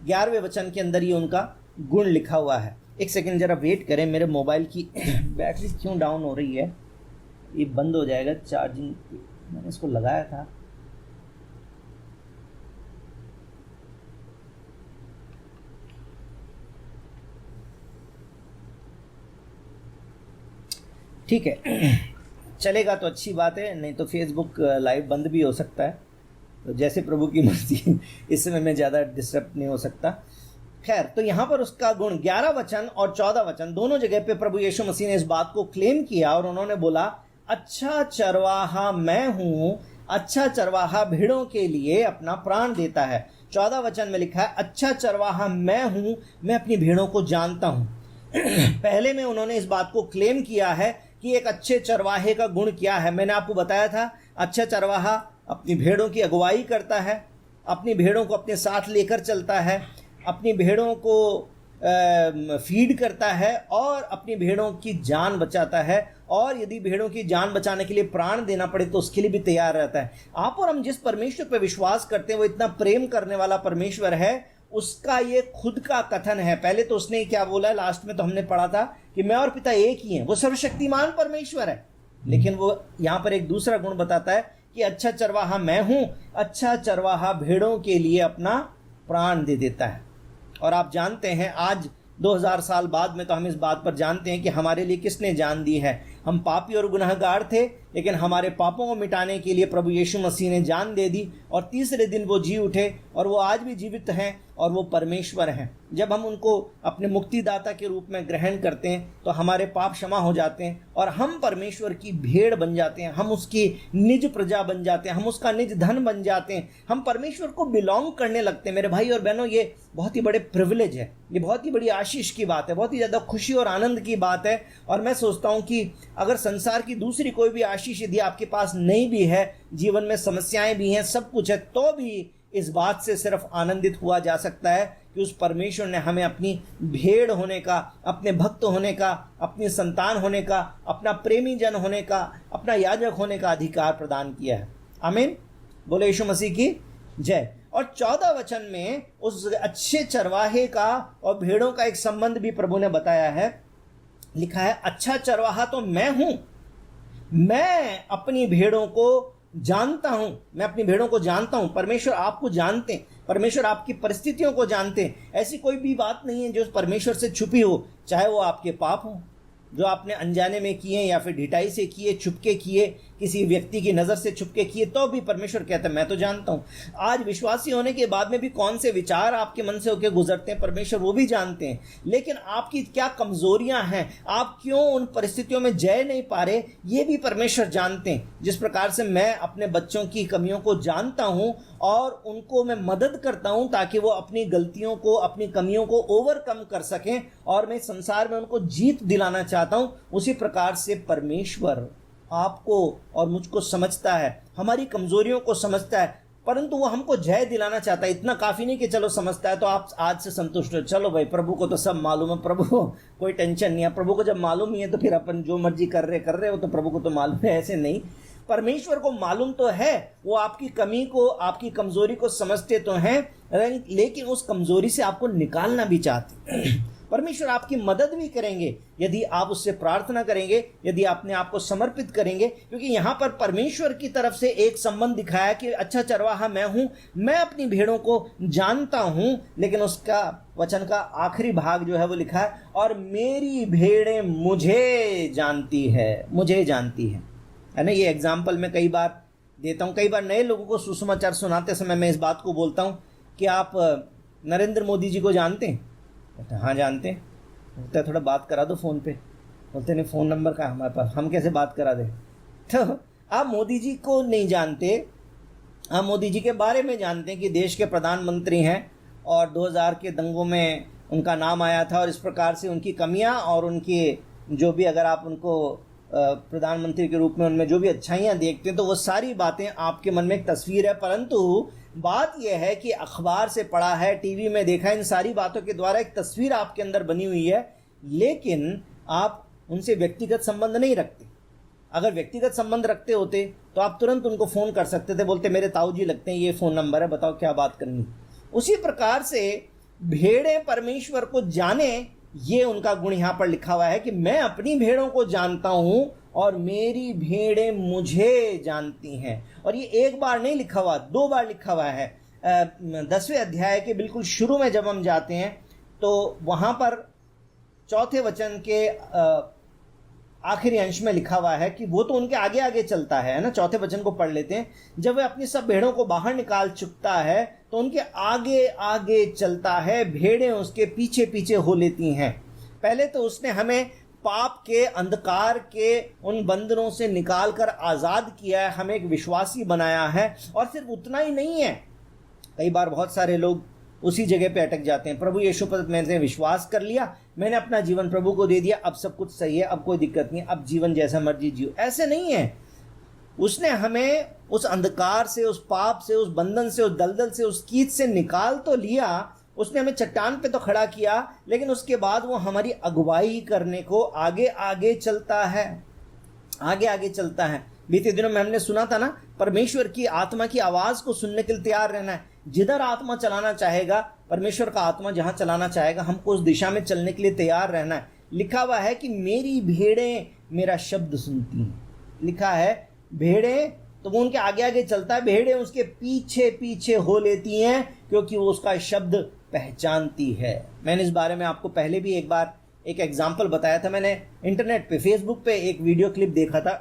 11वें वचन के अंदर ये उनका गुण लिखा हुआ है। एक सेकंड जरा वेट करें, मेरे मोबाइल की बैटरी क्यों डाउन हो रही है? ये बंद हो जाएगा चार्जिंग, मैंने इसको लगाया था। ठीक है, चलेगा तो अच्छी बात है, नहीं तो फेसबुक लाइव बंद भी हो सकता है। तो जैसे प्रभु की मर्जी, इस समय मैं ज़्यादा डिस्टर्ब नहीं हो सकता। खैर, तो यहाँ पर उसका गुण 11 वचन और 14 वचन दोनों जगह पे प्रभु यीशु मसीह ने इस बात को क्लेम किया और उन्होंने बोला अच्छा चरवाहा मैं हूं, अच्छा चरवाहा भेड़ों के लिए अपना प्राण देता है। 14 वचन में लिखा है अच्छा चरवाहा मैं हूं, मैं अपनी भेड़ों को जानता हूं। पहले में उन्होंने इस बात को क्लेम किया है कि एक अच्छे चरवाहे का गुण क्या है। मैंने आपको बताया था, अच्छा चरवाहा अपनी भेड़ों की अगुवाई करता है, अपनी भेड़ों को अपने साथ लेकर चलता है, अपनी भेड़ों को फीड करता है और अपनी भेड़ों की जान बचाता है, और यदि भेड़ों की जान बचाने के लिए प्राण देना पड़े तो उसके लिए भी तैयार रहता है। आप और हम जिस परमेश्वर पर विश्वास करते हैं वो इतना प्रेम करने वाला परमेश्वर है, उसका ये खुद का कथन है। पहले तो उसने क्या बोला, लास्ट में तो हमने पढ़ा था कि मैं और पिता एक ही हैं। वो सर्वशक्तिमान परमेश्वर है, लेकिन वो यहाँ पर एक दूसरा गुण बताता है कि अच्छा चरवाहा मैं हूं, अच्छा चरवाहा भेड़ों के लिए अपना प्राण दे देता है। और आप जानते हैं आज 2000 साल बाद में तो हम इस बात पर जानते हैं कि हमारे लिए किसने जान दी है। हम पापी और गुनहगार थे, लेकिन हमारे पापों को मिटाने के लिए प्रभु यीशु मसीह ने जान दे दी और तीसरे दिन वो जी उठे और वो आज भी जीवित हैं और वो परमेश्वर हैं। जब हम उनको अपने मुक्तिदाता के रूप में ग्रहण करते हैं तो हमारे पाप क्षमा हो जाते हैं और हम परमेश्वर की भेड़ बन जाते हैं, हम उसकी निज प्रजा बन जाते हैं, हम उसका निज धन बन जाते हैं, हम परमेश्वर को बिलोंग करने लगते हैं। मेरे भाई और बहनों, ये बहुत ही बड़े प्रिविलेज है, ये बहुत ही बड़ी आशीष की बात है, बहुत ही ज़्यादा खुशी और आनंद की बात है। और मैं सोचता हूँ कि अगर संसार की दूसरी कोई भी आशीष यदि आपके पास नहीं भी है, जीवन में समस्याएं भी हैं, सब कुछ है, तो भी इस बात से सिर्फ आनंदित हुआ जा सकता है कि उस परमेश्वर ने हमें अपनी भेड़ होने का, अपने भक्त होने का, अपनी संतान होने का, अपना प्रेमी जन होने का, अपना याजक होने का अधिकार प्रदान किया है। आमीन, बोले यीशु मसीह की जय। और 14 वचन में उस अच्छे चरवाहे का और भेड़ों का एक संबंध भी प्रभु ने बताया है। लिखा है, अच्छा चरवाहा तो मैं हूं, मैं अपनी भेड़ों को जानता हूं, मैं अपनी भेड़ों को जानता हूं। परमेश्वर आपको जानते हैं, परमेश्वर आपकी परिस्थितियों को जानते हैं। ऐसी कोई भी बात नहीं है जो परमेश्वर से छुपी हो, चाहे वो आपके पाप हो जो आपने अनजाने में किए या फिर ढिठाई से किए, छुपके किए, किसी व्यक्ति की नज़र से छुपके किए, तो भी परमेश्वर कहता है मैं तो जानता हूँ। आज विश्वासी होने के बाद में भी कौन से विचार आपके मन से होकर गुजरते हैं परमेश्वर वो भी जानते हैं। लेकिन आपकी क्या कमजोरियां हैं, आप क्यों उन परिस्थितियों में जय नहीं पा रहे, ये भी परमेश्वर जानते हैं। जिस प्रकार से मैं अपने बच्चों की कमियों को जानता हूँ और उनको मैं मदद करता हूँ ताकि वो अपनी गलतियों को, अपनी कमियों को ओवरकम कर सकें और मैं संसार में उनको जीत दिलाना चाहता हूँ, उसी प्रकार से परमेश्वर आपको और मुझको समझता है, हमारी कमजोरियों को समझता है, परंतु वो हमको जय दिलाना चाहता है। इतना काफी नहीं कि चलो समझता है तो आप आज से संतुष्ट हो, चलो भाई प्रभु को तो सब मालूम है, प्रभु को कोई टेंशन नहीं है, प्रभु को जब मालूम ही है तो फिर अपन जो मर्जी कर रहे हो तो प्रभु को तो मालूम है। ऐसे नहीं, परमेश्वर को मालूम तो है, वो आपकी कमी को, आपकी कमजोरी को समझते तो हैं, लेकिन उस कमजोरी से आपको निकालना भी चाहते हैं। परमेश्वर आपकी मदद भी करेंगे यदि आप उससे प्रार्थना करेंगे, यदि आपने आपको समर्पित करेंगे, क्योंकि यहाँ पर परमेश्वर की तरफ से एक संबंध दिखाया कि अच्छा चरवाहा मैं हूँ, मैं अपनी भेड़ों को जानता हूँ। लेकिन उसका वचन का आखिरी भाग जो है वो लिखा है, और मेरी भेड़ें मुझे जानती है, मुझे जानती है ना। ये एग्जाम्पल मैं कई बार देता हूँ, कई बार नए लोगों को सुसमाचार सुनाते समय मैं इस बात को बोलता हूँ कि आप नरेंद्र मोदी जी को जानते हैं? हाँ जानते हैं। बोलते थोड़ा बात करा दो फ़ोन पे। बोलते नहीं, फ़ोन नंबर का हमारे पास, हम कैसे बात करा दें। तो आप मोदी जी को नहीं जानते, आप मोदी जी के बारे में जानते हैं कि देश के प्रधानमंत्री हैं और 2000 के दंगों में उनका नाम आया था, और इस प्रकार से उनकी कमियां और उनकी जो भी, अगर आप उनको प्रधानमंत्री के रूप में उनमें जो भी अच्छाइयाँ देखते हैं तो वो सारी बातें आपके मन में एक तस्वीर है। परंतु बात यह है कि अखबार से पढ़ा है, टीवी में देखा है, इन सारी बातों के द्वारा एक तस्वीर आपके अंदर बनी हुई है, लेकिन आप उनसे व्यक्तिगत संबंध नहीं रखते। अगर व्यक्तिगत संबंध रखते होते तो आप तुरंत उनको फ़ोन कर सकते थे, बोलते मेरे ताऊ जी लगते हैं, ये फ़ोन नंबर है, बताओ क्या बात करनी। उसी प्रकार से भेड़ें परमेश्वर को जाने, ये उनका गुण यहाँ पर लिखा हुआ है कि मैं अपनी भेड़ों को जानता हूँ और मेरी भेड़ें मुझे जानती हैं। और ये एक बार नहीं लिखा हुआ, 2 बार लिखा हुआ है। 10वें अध्याय के बिल्कुल शुरू में जब हम जाते हैं तो वहाँ पर 4थे वचन के आखिरी अंश में लिखा हुआ है कि वो तो उनके आगे आगे चलता है ना। 4थे वचन को पढ़ लेते हैं। जब वह अपनी सब भेड़ों को बाहर निकाल चुकता है तो उनके आगे आगे चलता है, भेड़ें उसके पीछे पीछे हो लेती हैं। पहले तो उसने हमें पाप के, अंधकार के उन बंधनों से निकालकर आज़ाद किया है, हमें एक विश्वासी बनाया है। और सिर्फ उतना ही नहीं है, कई बार बहुत सारे लोग उसी जगह पे अटक जाते हैं, प्रभु यीशु पर मैंने विश्वास कर लिया, मैंने अपना जीवन प्रभु को दे दिया, अब सब कुछ सही है, अब कोई दिक्कत नहीं, अब जीवन जैसा मर्जी जियो। ऐसे नहीं है। उसने हमें उस अंधकार से, उस पाप से, उस बंधन से, उस दलदल से, उस कीच से निकाल तो लिया, उसने हमें चट्टान पे तो खड़ा किया, लेकिन उसके बाद वो हमारी अगुवाई करने को आगे आगे चलता है, आगे आगे चलता है। बीते दिनों में हमने सुना था ना, परमेश्वर की आत्मा की आवाज़ को सुनने के लिए तैयार रहना है। जिधर आत्मा चलाना चाहेगा, परमेश्वर का आत्मा जहाँ चलाना चाहेगा, हमको उस दिशा में चलने के लिए तैयार रहना है। लिखा हुआ है कि मेरी भेड़ें मेरा शब्द सुनती हैं। लिखा है भेड़ें, तो वो उनके आगे आगे चलता है, भेड़ें उसके पीछे पीछे हो लेती हैं क्योंकि वो उसका शब्द पहचानती है। मैंने इस बारे में आपको पहले भी एक बार एक एग्जाम्पल बताया था। मैंने इंटरनेट पे, फेसबुक पे एक वीडियो क्लिप देखा था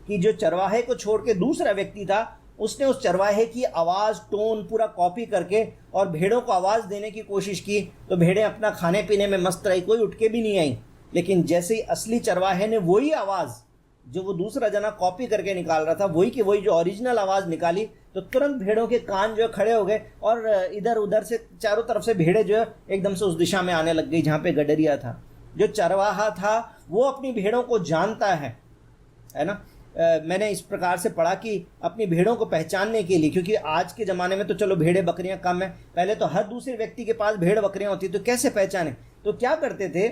कि जो चरवाहे को छोड़ के दूसरा व्यक्ति था, उसने उस चरवाहे की आवाज़, टोन पूरा कॉपी करके और भेड़ों को आवाज़ देने की कोशिश की, तो भेड़ें अपना खाने पीने में मस्त रही, कोई उठ के भी नहीं आई। लेकिन जैसे ही असली चरवाहे ने वही आवाज़ जो वो दूसरा जना कॉपी करके निकाल रहा था, वही की वही जो ओरिजिनल आवाज़ निकाली, तो तुरंत भेड़ों के कान जो है खड़े हो गए और इधर उधर से चारों तरफ से भेड़ें जो है एकदम से उस दिशा में आने लग गई जहाँ पे गडरिया था। जो चरवाहा था वो अपनी भेड़ों को जानता है ना। मैंने इस प्रकार से पढ़ा कि अपनी भेड़ों को पहचानने के लिए, क्योंकि आज के ज़माने में तो चलो भेड़ें बकरियां कम है, पहले तो हर दूसरे व्यक्ति के पास भेड़ बकरियां होती, तो कैसे पहचाने? तो क्या करते थे,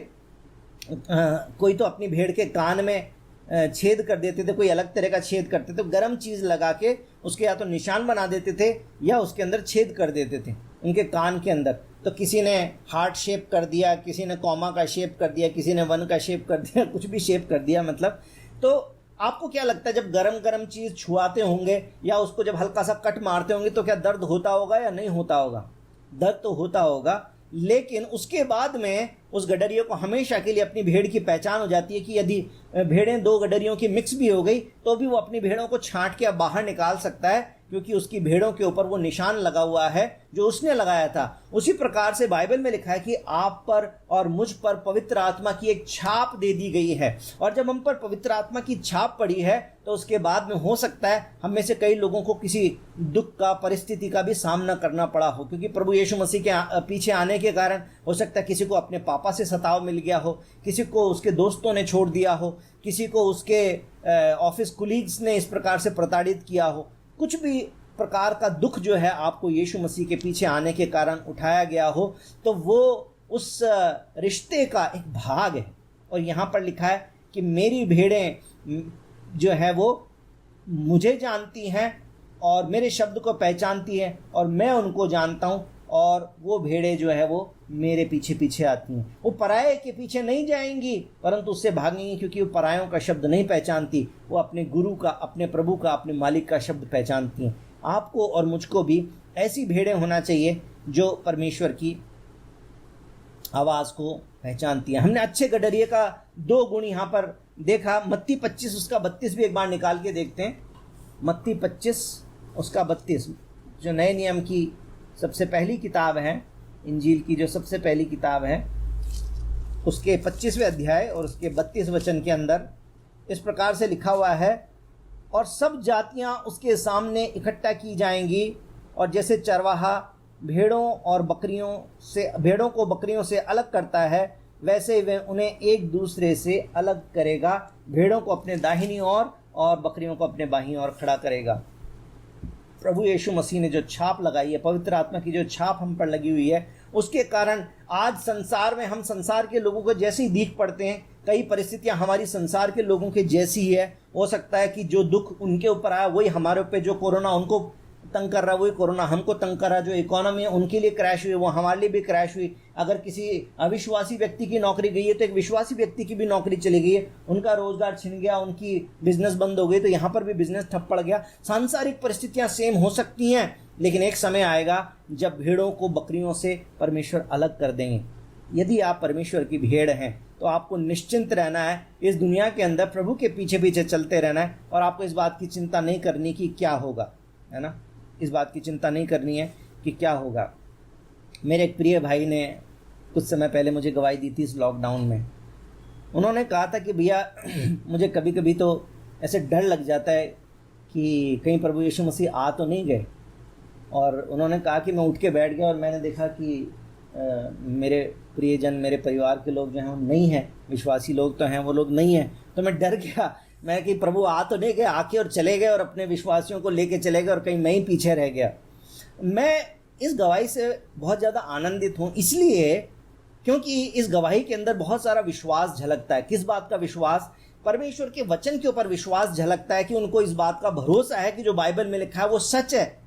कोई तो अपनी भेड़ के कान में छेद कर देते थे, कोई अलग तरह का छेद करते थे, तो गर्म चीज़ लगा के उसके या तो निशान बना देते थे या उसके अंदर छेद कर देते थे उनके कान के अंदर। तो किसी ने हार्ट शेप कर दिया, किसी ने कॉमा का शेप कर दिया, किसी ने वन का शेप कर दिया, कुछ भी शेप कर दिया मतलब। तो आपको क्या लगता है, जब गरम गरम चीज़ छुआते होंगे या उसको जब हल्का सा कट मारते होंगे तो क्या दर्द होता होगा या नहीं होता होगा? दर्द तो होता होगा, लेकिन उसके बाद में उस गडरिये को हमेशा के लिए अपनी भेड़ की पहचान हो जाती है कि यदि भेड़ें दो गडरियों की मिक्स भी हो गई तो भी वो अपनी भेड़ों को छांट के बाहर निकाल सकता है, क्योंकि उसकी भेड़ों के ऊपर वो निशान लगा हुआ है जो उसने लगाया था। उसी प्रकार से बाइबल में लिखा है कि आप पर और मुझ पर पवित्र आत्मा की एक छाप दे दी गई है, और जब हम पर पवित्र आत्मा की छाप पड़ी है तो उसके बाद में हो सकता है हम में से कई लोगों को किसी दुख का, परिस्थिति का भी सामना करना पड़ा हो, क्योंकि प्रभु यीशु मसीह के पीछे आने के कारण हो सकता है किसी को अपने पापा से सताव मिल गया हो, किसी को उसके दोस्तों ने छोड़ दिया हो, किसी को उसके ऑफिस कुलीग्स ने इस प्रकार से प्रताड़ित किया हो। कुछ भी प्रकार का दुख जो है आपको यीशु मसीह के पीछे आने के कारण उठाया गया हो, तो वो उस रिश्ते का एक भाग है। और यहाँ पर लिखा है कि मेरी भेड़ें जो है वो मुझे जानती हैं और मेरे शब्द को पहचानती हैं और मैं उनको जानता हूँ, और वो भेड़ें जो है वो मेरे पीछे पीछे आती हैं। वो पराये के पीछे नहीं जाएंगी परंतु उससे भागेंगी, क्योंकि वो परायों का शब्द नहीं पहचानती, वो अपने गुरु का, अपने प्रभु का, अपने मालिक का शब्द पहचानती हैं। आपको और मुझको भी ऐसी भेड़ें होना चाहिए जो परमेश्वर की आवाज़ को पहचानती हैं। हमने अच्छे गडरिये का 2 गुण यहाँ पर देखा। मत्ती 25 उसका 32 भी एक बार निकाल के देखते हैं। मत्ती 25 उसका 32 जो नए नियम की सबसे पहली किताब है, इंजील की जो सबसे पहली किताब है, उसके 25वें अध्याय और उसके 32 वचन के अंदर इस प्रकार से लिखा हुआ है, और सब जातियां उसके सामने इकट्ठा की जाएंगी, और जैसे चरवाहा भेड़ों को बकरियों से अलग करता है, वैसे ही वह उन्हें एक दूसरे से अलग करेगा। भेड़ों को अपने दाहिनी ओर और बकरियों को अपने बाईं ओर खड़ा करेगा। प्रभु यीशु मसीह ने जो छाप लगाई है, पवित्र आत्मा की जो छाप हम पर लगी हुई है, उसके कारण आज संसार में हम संसार के लोगों को जैसे ही दिख पड़ते हैं, कई परिस्थितियां हमारी संसार के लोगों के जैसी ही है। हो सकता है कि जो दुख उनके ऊपर आया वही हमारे ऊपर, जो कोरोना उनको तंग कर रहा है वही कोरोना हमको तंग कर रहा है, जो इकोनॉमी है उनके लिए क्रैश हुई वो हमारे लिए भी क्रैश हुई। अगर किसी अविश्वासी व्यक्ति की नौकरी गई है तो एक विश्वासी व्यक्ति की भी नौकरी चली गई है, उनका रोजगार छिन गया, उनकी बिजनेस बंद हो गई, तो यहाँ पर भी बिजनेस ठप पड़ गया। सांसारिक परिस्थितियाँ सेम हो सकती हैं, लेकिन एक समय आएगा जब भेड़ों को बकरियों से परमेश्वर अलग कर देंगे। यदि आप परमेश्वर की भेड़ हैं तो आपको निश्चिंत रहना है, इस दुनिया के अंदर प्रभु के पीछे पीछे चलते रहना है, और आपको इस बात की चिंता नहीं करनी कि क्या होगा, है ना। इस बात की चिंता नहीं करनी है कि क्या होगा। मेरे एक प्रिय भाई ने कुछ समय पहले मुझे गवाही दी थी इस लॉकडाउन में। उन्होंने कहा था कि भैया मुझे कभी कभी तो ऐसे डर लग जाता है कि कहीं प्रभु यीशु मसीह आ तो नहीं गए। और उन्होंने कहा कि मैं उठ के बैठ गया और मैंने देखा कि मेरे प्रियजन, मेरे परिवार के लोग जो हैं वो नहीं हैं, विश्वासी लोग तो हैं, वो लोग नहीं हैं। तो मैं डर गया, मैं कि प्रभु आ तो नहीं गए, आके और चले गए और अपने विश्वासियों को लेके चले गए और कहीं मैं ही पीछे रह गया। मैं इस गवाही से बहुत ज़्यादा आनंदित हूँ, इसलिए क्योंकि इस गवाही के अंदर बहुत सारा विश्वास झलकता है। किस बात का विश्वास? परमेश्वर के वचन के ऊपर विश्वास झलकता है कि उनको इस बात का भरोसा है कि जो बाइबल में लिखा है वो सच है।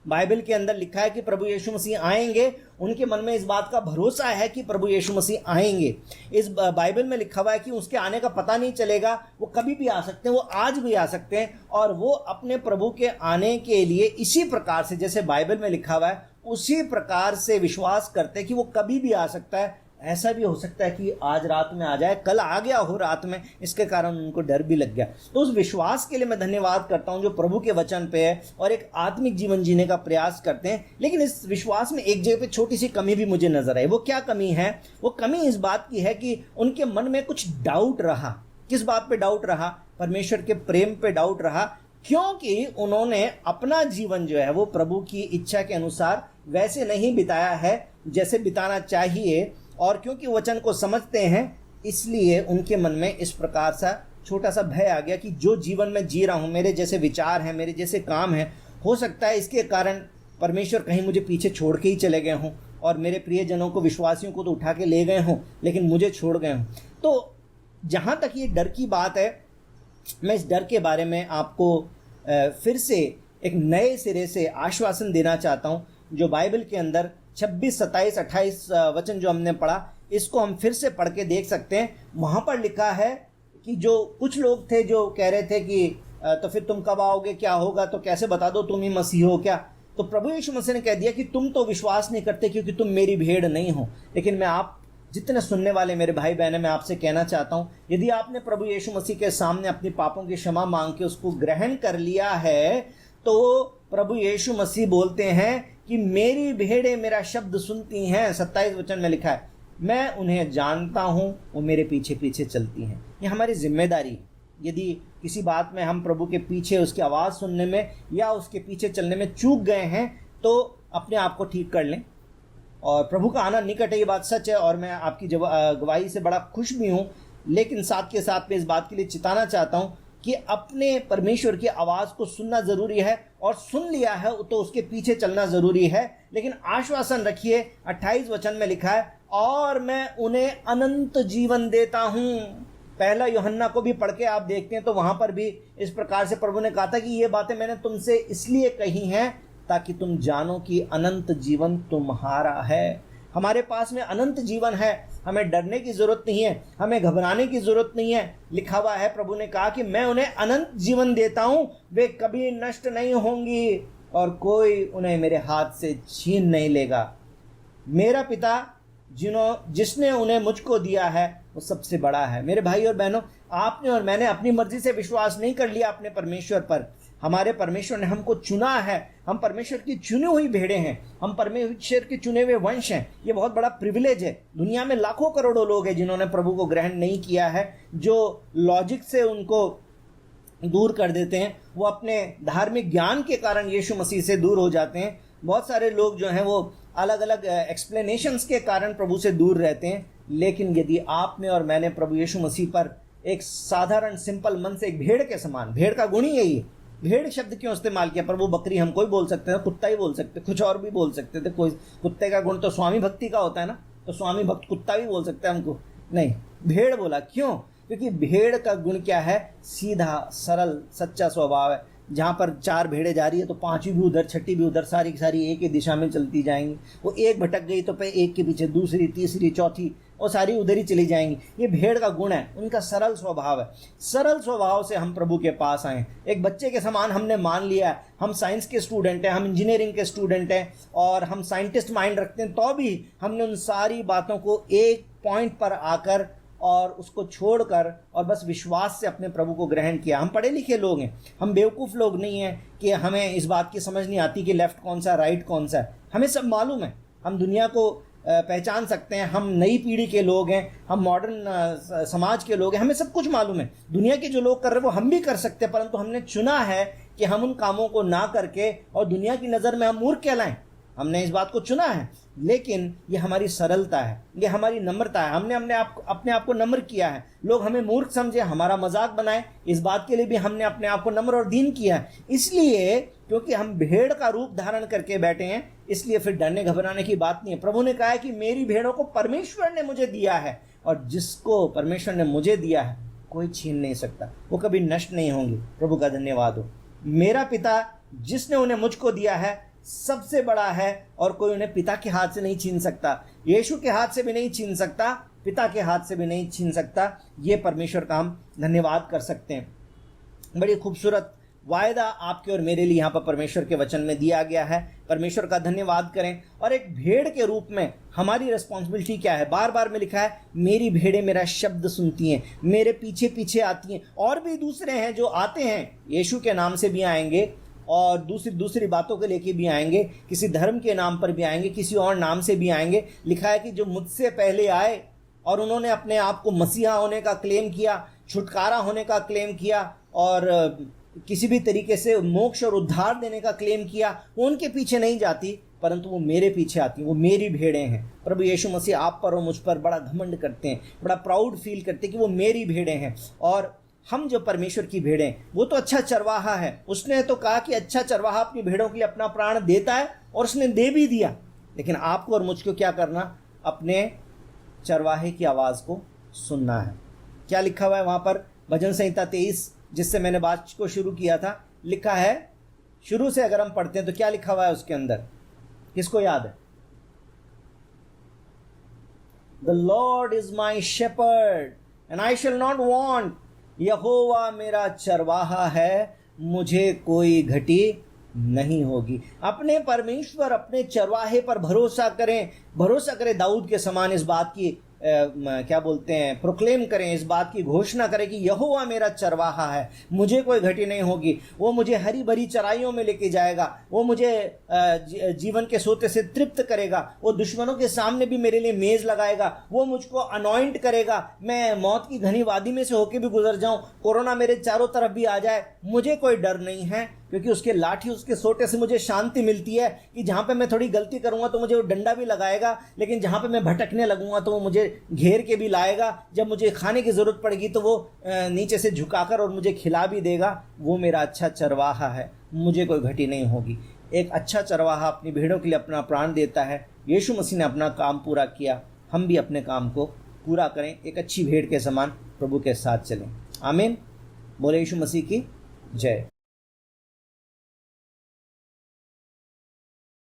बाइबल के अंदर लिखा है कि प्रभु यीशु मसीह आएंगे, उनके मन में इस बात का भरोसा है कि प्रभु यीशु मसीह आएंगे। इस बाइबल में लिखा हुआ है कि उसके आने का पता नहीं चलेगा, वो कभी भी आ सकते हैं, वो आज भी आ सकते हैं, और वो अपने प्रभु के आने के लिए इसी प्रकार से जैसे बाइबल में लिखा हुआ है उसी प्रकार से विश्वास करते हैं कि वो कभी भी आ सकता है। ऐसा भी हो सकता है कि आज रात में आ जाए, कल आ गया हो रात में, इसके कारण उनको डर भी लग गया। तो उस विश्वास के लिए मैं धन्यवाद करता हूं जो प्रभु के वचन पे है और एक आत्मिक जीवन जीने का प्रयास करते हैं। लेकिन इस विश्वास में एक जगह पे छोटी सी कमी भी मुझे नजर आई। वो क्या कमी है? वो कमी इस बात की है कि उनके मन में कुछ डाउट रहा। किस बात पे डाउट रहा? परमेश्वर के प्रेम पे डाउट रहा, क्योंकि उन्होंने अपना जीवन जो है वो प्रभु की इच्छा के अनुसार वैसे नहीं बिताया है जैसे बिताना चाहिए, और क्योंकि वचन को समझते हैं इसलिए उनके मन में इस प्रकार सा छोटा सा भय आ गया कि जो जीवन में जी रहा हूँ, मेरे जैसे विचार हैं, मेरे जैसे काम हैं, हो सकता है इसके कारण परमेश्वर कहीं मुझे पीछे छोड़ के ही चले गए हों और मेरे प्रियजनों को, विश्वासियों को तो उठा के ले गए हों, लेकिन मुझे छोड़ गए हों। तो जहाँ तक ये डर की बात है, मैं इस डर के बारे में आपको फिर से एक नए सिरे से आश्वासन देना चाहता हूँ। जो बाइबल के अंदर 26, 27, 28 वचन जो हमने पढ़ा, इसको हम फिर से पढ़ के देख सकते हैं। वहाँ पर लिखा है कि जो कुछ लोग थे जो कह रहे थे कि तो फिर तुम कब आओगे, क्या होगा, तो कैसे बता दो तुम ही मसीह हो क्या। तो प्रभु यीशु मसीह ने कह दिया कि तुम तो विश्वास नहीं करते क्योंकि तुम मेरी भेड़ नहीं हो। लेकिन मैं आप जितने सुनने वाले मेरे भाई बहन, मैं आपसे कहना चाहता हूँ, यदि आपने प्रभु यीशु मसीह के सामने अपने पापों की क्षमा मांग के उसको ग्रहण कर लिया है, तो प्रभु यीशु मसीह बोलते हैं कि मेरी भेड़ें मेरा शब्द सुनती हैं। 27 वचन में लिखा है, मैं उन्हें जानता हूँ, वो मेरे पीछे पीछे चलती हैं। ये हमारी जिम्मेदारी है। यदि किसी बात में हम प्रभु के पीछे, उसकी आवाज़ सुनने में या उसके पीछे चलने में चूक गए हैं, तो अपने आप को ठीक कर लें। और प्रभु का आना निकट है, ये बात सच है, और मैं आपकी गवाही से बड़ा खुश भी हूँ। लेकिन साथ के साथ मैं इस बात के लिए चिताना चाहता हूँ कि अपने परमेश्वर की आवाज़ को सुनना ज़रूरी है, और सुन लिया है तो उसके पीछे चलना ज़रूरी है। लेकिन आश्वासन रखिए, 28 वचन में लिखा है, और मैं उन्हें अनंत जीवन देता हूँ। पहला यूहन्ना को भी पढ़ के आप देखते हैं तो वहाँ पर भी इस प्रकार से प्रभु ने कहा था कि ये बातें मैंने तुमसे इसलिए कही हैं ताकि तुम जानो कि अनंत जीवन तुम्हारा है। हमारे पास में अनंत जीवन है, हमें डरने की ज़रूरत नहीं है, हमें घबराने की ज़रूरत नहीं है। लिखा हुआ है, प्रभु ने कहा कि मैं उन्हें अनंत जीवन देता हूँ, वे कभी नष्ट नहीं होंगी और कोई उन्हें मेरे हाथ से छीन नहीं लेगा। मेरा पिता जिसने उन्हें मुझको दिया है वो सबसे बड़ा है। मेरे भाई और बहनों, आपने और मैंने अपनी मर्जी से विश्वास नहीं कर लिया अपने परमेश्वर पर। हमारे परमेश्वर ने हमको चुना है, हम परमेश्वर की चुनी हुई भेड़ें हैं, हम परमेश्वर के चुने हुए वंश हैं। ये बहुत बड़ा प्रिविलेज है। दुनिया में लाखों करोड़ों लोग हैं जिन्होंने प्रभु को ग्रहण नहीं किया है, जो लॉजिक से उनको दूर कर देते हैं, वो अपने धार्मिक ज्ञान के कारण यीशु मसीह से दूर हो जाते हैं। बहुत सारे लोग जो हैं वो अलग अलग एक्सप्लेनेशंस के कारण प्रभु से दूर रहते हैं। लेकिन यदि आपने और मैंने प्रभु यीशु मसीह पर एक साधारण सिंपल मन से, एक भेड़ के समान, भेड़ का गुण ही यही है। भेड़ शब्द क्यों इस्तेमाल किया? प्रभु बकरी हम कोई बोल सकते हैं, कुत्ता ही बोल सकते, कुछ और भी बोल सकते थे। कोई कुत्ते का गुण तो स्वामी भक्ति का होता है ना, तो स्वामी भक्त कुत्ता भी बोल सकते हैं हमको, नहीं, भेड़ बोला। क्यों? क्योंकि भेड़ का गुण क्या है? सीधा, सरल, सच्चा स्वभाव है। जहाँ पर 4 भेड़ें जा रही है तो 5वीं भी उधर, 6ठी भी उधर, सारी की सारी एक ही दिशा में चलती जाएंगी। वो एक भटक गई तो पे एक के पीछे दूसरी, तीसरी, चौथी, और सारी उधर ही चली जाएंगी। ये भेड़ का गुण है, उनका सरल स्वभाव है। सरल स्वभाव से हम प्रभु के पास आए। एक बच्चे के समान हमने मान लिया है, हम साइंस के स्टूडेंट हैं, हम इंजीनियरिंग के स्टूडेंट हैं, और हम साइंटिस्ट माइंड रखते हैं, तो भी हमने उन सारी बातों को एक पॉइंट पर आकर और उसको छोड़कर और बस विश्वास से अपने प्रभु को ग्रहण किया। हम पढ़े लिखे लोग हैं, हम बेवकूफ़ लोग नहीं हैं कि हमें इस बात की समझ नहीं आती कि लेफ़्ट कौन सा, राइट कौन सा है। हमें सब मालूम है, हम दुनिया को पहचान सकते हैं, हम नई पीढ़ी के लोग हैं, हम मॉडर्न समाज के लोग हैं, हमें सब कुछ मालूम है। दुनिया के जो लोग कर रहे हैं वो हम भी कर सकते हैं, परंतु हमने चुना है कि हम उन कामों को ना करके और दुनिया की नज़र में हम मूर्ख कहलाएं। हमने इस बात को चुना है। लेकिन ये हमारी सरलता है, ये हमारी नम्रता है। हमने अपने आप को नम्र किया है। लोग हमें मूर्ख समझे, हमारा मजाक बनाए, इस बात के लिए भी हमने अपने आप को नम्र और दीन किया है। इसलिए क्योंकि हम भेड़ का रूप धारण करके बैठे हैं, इसलिए फिर डरने घबराने की बात नहीं है। प्रभु ने कहा है कि मेरी भेड़ों को परमेश्वर ने मुझे दिया है, और जिसको परमेश्वर ने मुझे दिया है कोई छीन नहीं सकता, वो कभी नष्ट नहीं होंगी। प्रभु का धन्यवाद हो। मेरा पिता जिसने उन्हें मुझको दिया है सबसे बड़ा है, और कोई उन्हें पिता के हाथ से नहीं छीन सकता, यीशु के हाथ से भी नहीं छीन सकता, पिता के हाथ से भी नहीं छीन सकता। ये परमेश्वर का हम धन्यवाद कर सकते हैं। बड़ी खूबसूरत वायदा आपके और मेरे लिए यहाँ पर परमेश्वर के वचन में दिया गया है। परमेश्वर का धन्यवाद करें। और एक भेड़ के रूप में हमारी रिस्पॉन्सिबिलिटी क्या है? बार बार में लिखा है, मेरी भेड़ें मेरा शब्द सुनती हैं, मेरे पीछे पीछे आती हैं। और भी दूसरे हैं जो आते हैं, यीशु के नाम से भी आएंगे और दूसरी बातों को लेके भी आएंगे, किसी धर्म के नाम पर भी आएंगे, किसी और नाम से भी आएंगे। लिखा है कि जो मुझसे पहले आए और उन्होंने अपने आप को मसीहा होने का क्लेम किया, छुटकारा होने का क्लेम किया, और किसी भी तरीके से मोक्ष और उद्धार देने का क्लेम किया, वो उनके पीछे नहीं जाती, परंतु वो मेरे पीछे आती हैं। वो मेरी भेड़ें हैं। प्रभु यीशु मसीह आप पर और मुझ पर बड़ा घमंड करते हैं, बड़ा प्राउड फील करते हैं कि वो मेरी भेड़ें हैं। और हम जो परमेश्वर की भेड़ें, वो तो अच्छा चरवाहा है। उसने तो कहा कि अच्छा चरवाहा अपनी भेड़ों के लिए अपना प्राण देता है, और उसने दे भी दिया। लेकिन आपको और मुझको क्या करना? अपने चरवाहे की आवाज़ को सुनना है। क्या लिखा हुआ है वहाँ पर? भजन संहिता 23, जिससे मैंने बात को शुरू किया था, लिखा है, शुरू से अगर हम पढ़ते हैं तो क्या लिखा हुआ है उसके अंदर? किसको याद है? The lord is my shepherd and I shall not want. यहोवा मेरा चरवाहा है, मुझे कोई घटी नहीं होगी। अपने परमेश्वर, अपने चरवाहे पर भरोसा करें, भरोसा करें। दाऊद के समान इस बात की क्या बोलते हैं, प्रोक्लेम करें, इस बात की घोषणा करें कि यहोवा मेरा चरवाहा है, मुझे कोई घटी नहीं होगी। वो मुझे हरी भरी चराइयों में लेके जाएगा, वो मुझे जीवन के सोते से तृप्त करेगा, वो दुश्मनों के सामने भी मेरे लिए मेज लगाएगा, वो मुझको अनॉइंट करेगा। मैं मौत की घनी वादी में से होके भी गुजर जाऊं, कोरोना मेरे चारों तरफ भी आ जाए, मुझे कोई डर नहीं है, क्योंकि उसके लाठी, उसके सोटे से मुझे शांति मिलती है कि जहाँ पे मैं थोड़ी गलती करूँगा तो मुझे वो डंडा भी लगाएगा, लेकिन जहाँ पे मैं भटकने लगूंगा तो वो मुझे घेर के भी लाएगा। जब मुझे खाने की ज़रूरत पड़ेगी तो वो नीचे से झुकाकर और मुझे खिला भी देगा। वो मेरा अच्छा चरवाहा है, मुझे कोई घटी नहीं होगी। एक अच्छा चरवाहा अपनी भेड़ों के लिए अपना प्राण देता है। यीशु मसीह ने अपना काम पूरा किया, हम भी अपने काम को पूरा करें, एक अच्छी भेड़ के समान प्रभु के साथ चलें। आमीन। बोले यीशु मसीह की जय।